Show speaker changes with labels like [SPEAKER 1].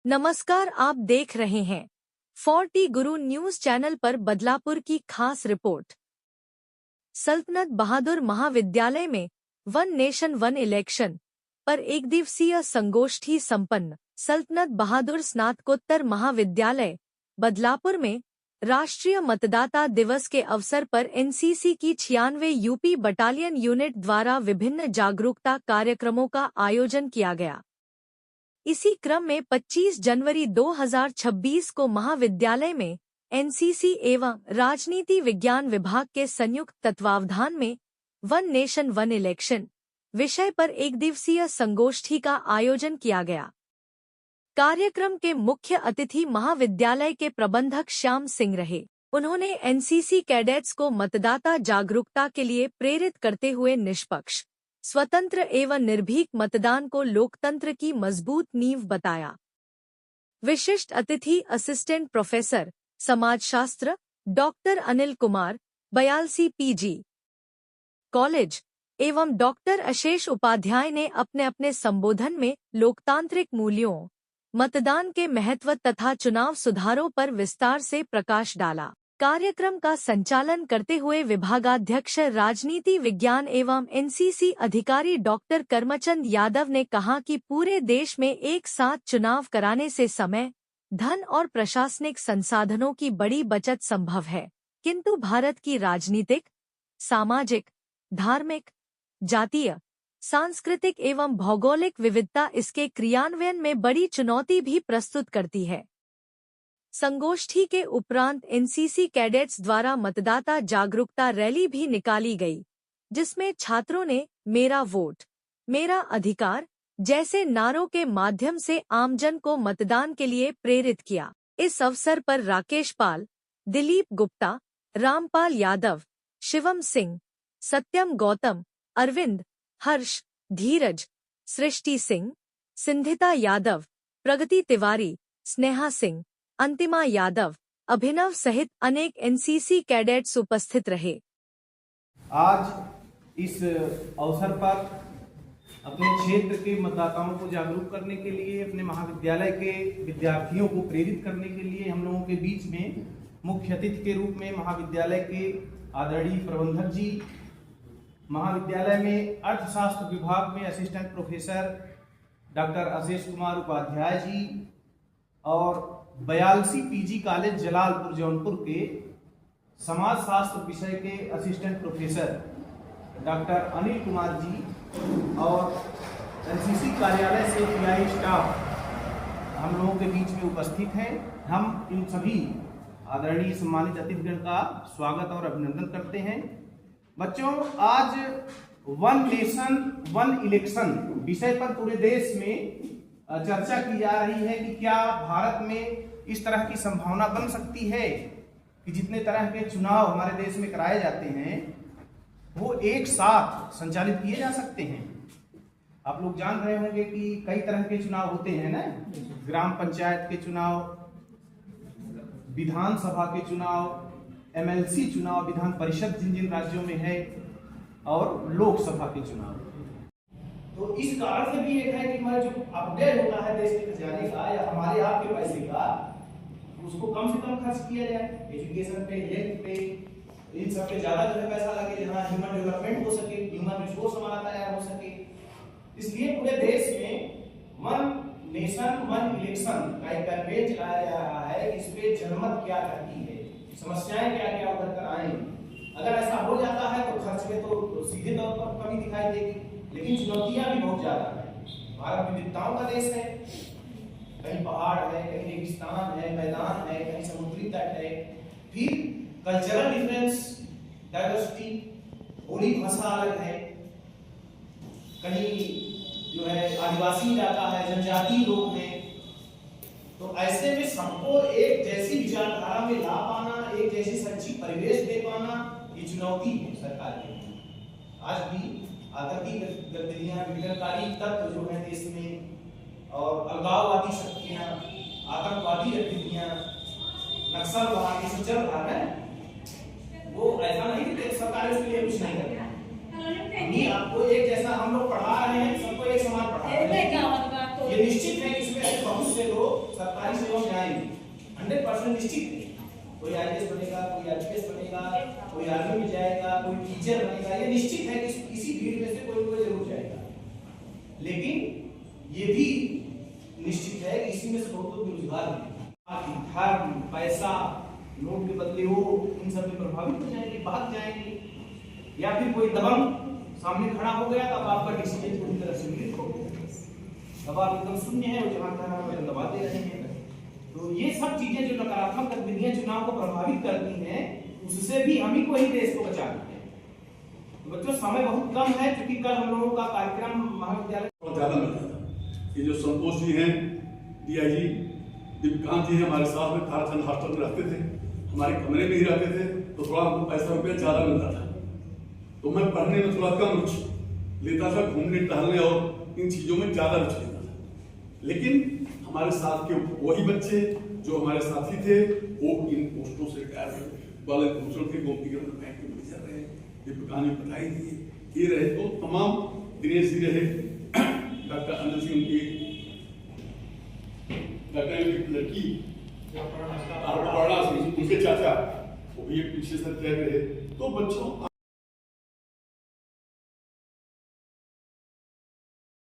[SPEAKER 1] नमस्कार, आप देख रहे हैं 40 गुरु न्यूज चैनल पर बदलापुर की खास रिपोर्ट। सल्तनत बहादुर महाविद्यालय में वन नेशन वन इलेक्शन पर एक दिवसीय संगोष्ठी संपन्न। सल्तनत बहादुर स्नातकोत्तर महाविद्यालय बदलापुर में राष्ट्रीय मतदाता दिवस के अवसर पर एनसीसी की 96 यूपी बटालियन यूनिट द्वारा विभिन्न जागरूकता कार्यक्रमों का आयोजन किया गया। इसी क्रम में 25 जनवरी 2026 को महाविद्यालय में एनसीसी एवं राजनीति विज्ञान विभाग के संयुक्त तत्वावधान में वन नेशन वन इलेक्शन विषय पर एक दिवसीय संगोष्ठी का आयोजन किया गया। कार्यक्रम के मुख्य अतिथि महाविद्यालय के प्रबंधक श्याम सिंह रहे। उन्होंने एनसीसी कैडेट्स को मतदाता जागरूकता के लिए प्रेरित करते हुए निष्पक्ष, स्वतंत्र एवं निर्भीक मतदान को लोकतंत्र की मजबूत नींव बताया। विशिष्ट अतिथि असिस्टेंट प्रोफेसर समाजशास्त्र doctor Anil Kumar Bayalsi PG college एवं डॉक्टर अशेष उपाध्याय ने अपने अपने संबोधन में लोकतांत्रिक मूल्यों, मतदान के महत्व तथा चुनाव सुधारों पर विस्तार से प्रकाश डाला। कार्यक्रम का संचालन करते हुए विभागाध्यक्ष राजनीति विज्ञान एवं एनसीसी अधिकारी डॉक्टर करमचंद यादव ने कहा कि पूरे देश में एक साथ चुनाव कराने से समय, धन और प्रशासनिक संसाधनों की बड़ी बचत संभव है, किंतु भारत की राजनीतिक, सामाजिक, धार्मिक, जातीय, सांस्कृतिक एवं भौगोलिक विविधता इसके क्रियान्वयन में बड़ी चुनौती भी प्रस्तुत करती है। संगोष्ठी के उपरांत एनसीसी कैडेट्स द्वारा मतदाता जागरूकता रैली भी निकाली गई, जिसमें छात्रों ने मेरा वोट, मेरा अधिकार जैसे नारों के माध्यम से आमजन को मतदान के लिए प्रेरित किया। इस अवसर पर राकेश पाल, दिलीप गुप्ता, रामपाल यादव, शिवम सिंह, सत्यम गौतम, अरविंद, हर्ष, धीरज, सृष्टि सिंह, सिंधिता यादव, प्रगति तिवारी, स्नेहा सिंह, अंतिमा यादव, अभिनव सहित अनेक एनसीसी कैडेट्स उपस्थित रहे।
[SPEAKER 2] आज इस अवसर पर अपने क्षेत्र के मतदाताओं को जागरूक करने के लिए, अपने महाविद्यालय के विद्यार्थियों को प्रेरित करने के लिए हम लोगों के बीच में मुख्य अतिथि के रूप में महाविद्यालय के आदरणीय प्रबंधक जी, महाविद्यालय में अर्थशास्त्र विभाग में असिस्टेंट प्रोफेसर डॉक्टर अशेष कुमार उपाध्याय जी और बयालसी पीजी कॉलेज जलालपुर जौनपुर के समाजशास्त्र विषय के assistant professor doctor Anil Kumar ji और एनसीसी कार्यालय से पीआई स्टाफ हम लोगों के बीच में उपस्थित हैं। हम इन सभी आदरणीय सम्मानित अतिथिगण का स्वागत और अभिनंदन करते हैं। बच्चों, आज वन नेशन वन इलेक्शन विषय पर पूरे देश में चर्चा की जा रही है कि क्या भारत में इस तरह की संभावना बन सकती है कि जितने तरह के चुनाव हमारे देश में कराए जाते हैं वो एक साथ संचालित किए जा सकते हैं। आप लोग जान रहे होंगे कि कई तरह के चुनाव होते हैं ना, ग्राम पंचायत के चुनाव, विधानसभा के चुनाव, एमएलसी चुनाव, विधान परिषद जिन जिन राज्यों में है, और लोकसभा के चुनाव। तो इस कारण से भी एक है कि हमारा जो अपडेट होता है देश के खजाने का या हमारे आपके पैसे का, उसको कम से कम खर्च किया जाए। एजुकेशन पे, हेल्थ पे, इन सब पे ज्यादा जो है पैसा लगे, जहाँ ह्यूमन डेवलपमेंट हो सके, ह्यूमन रिसोर्स हमारा तैयार हो सके। इसलिए पूरे देश में वन नेशन वन इलेक्शन का एक कैंपेन चलाया जा रहा है। इस पे जनमत क्या कहती है, समस्याएं क्या क्या उभर कर आए। अगर ऐसा हो जाता है तो खर्च में तो सीधे तौर पर कमी दिखाई देगी, लेकिन चुनौतियां भी बहुत ज्यादा है। भारत विविधताओं का देश है, कहीं पहाड़ है, कहीं रेगिस्तान है, मैदान है, कहीं समुद्री तट है, फिर कल्चरल डिफरेंस, डाइवर्सिटी, बोली भाषा अलग है, कहीं जो है आदिवासी इलाका है, जनजातीय लोग हैं। तो ऐसे में सबको एक जैसी विचारधारा में ला पाना, एक जैसी शैक्षिक परिवेश दे पाना, ये चुनौती है सरकार के लिए। आज भी आतंकी गतिविधियां, विघटनकारी तत्व जो है देश में, और अलगाववादी शक्तियां, आतंकवादी गतिविधियां, नक्सलवाद, ये सब चल रहा है। वो ऐसा नहीं कि सरकार उसके लिए कुछ नहीं कर रही। आपको एक जैसा हम लोग पढ़ा रहे हैं, सबको एक समान पढ़ा रहे हैं। ये निश्चित है कि इसमें बहुत से लोग 100% निश्चित नहीं। कोई IAS बनेगा, कोई IPS बनेगा, कोई आर्मी में जाएगा, कोई टीचर बनेगा, ये निश्चित है कि इसी भीड़ में से कोई कोई जरूर जाएगा। लेकिन ये भी निश्चित है कि इसी में से बहुत लोग बेरोजगार हैं। धर्म, पैसा, नोट के बदले हो, इन सब में प्रभावित हो जाएंगे, भाग जाएंगे, या फिर कोई दबंग सामने खड़ा हो गया तब आपका डिसीजन पूरी तरह से विरुद्ध हो गया। अब आप एकदम शून्य है, वो जहां था वहां दबा दे रहे हैं। तो ये सब चीजें जो नकारात्मक गतिविधियां चुनाव को प्रभावित करती हैं, उससे भी हम ही को ही देश को बचाना है। तो बच्चों, समय बहुत कम है, क्योंकि कल हम लोगों का कार्यक्रम महाविद्यालय
[SPEAKER 3] ज्यादा मिल जाता। ये जो संतोष जी हैं, DIG दिव्यकांत जी हमारे साथ में थाराचंद हॉस्टल में रहते थे, हमारे कमरे में ही रहते थे, तो थोड़ा हमको पैसा रुपया ज्यादा मिलता था। तो मैं पढ़ने में थोड़ा कम रुचि लेता था, घूमने टहलने और इन चीजों में ज्यादा रुचि लेता था। लेकिन हमारे साथ के वही बच्चे जो हमारे साथी थे, वो इन पोस्टों से रिटायर वाले पोस्टर थे, गोमतीगढ़ बैंक के मैनेजर रहे, दिव्यकांत जी बधाई दिए, ये रहे। तो तमाम दिनेश जी रहे, डॉक्टर अनिल सिंह की लड़की अपर्णा सिंह, उनके चाचा, वो भी एक पीछे से रहे। तो बच्चों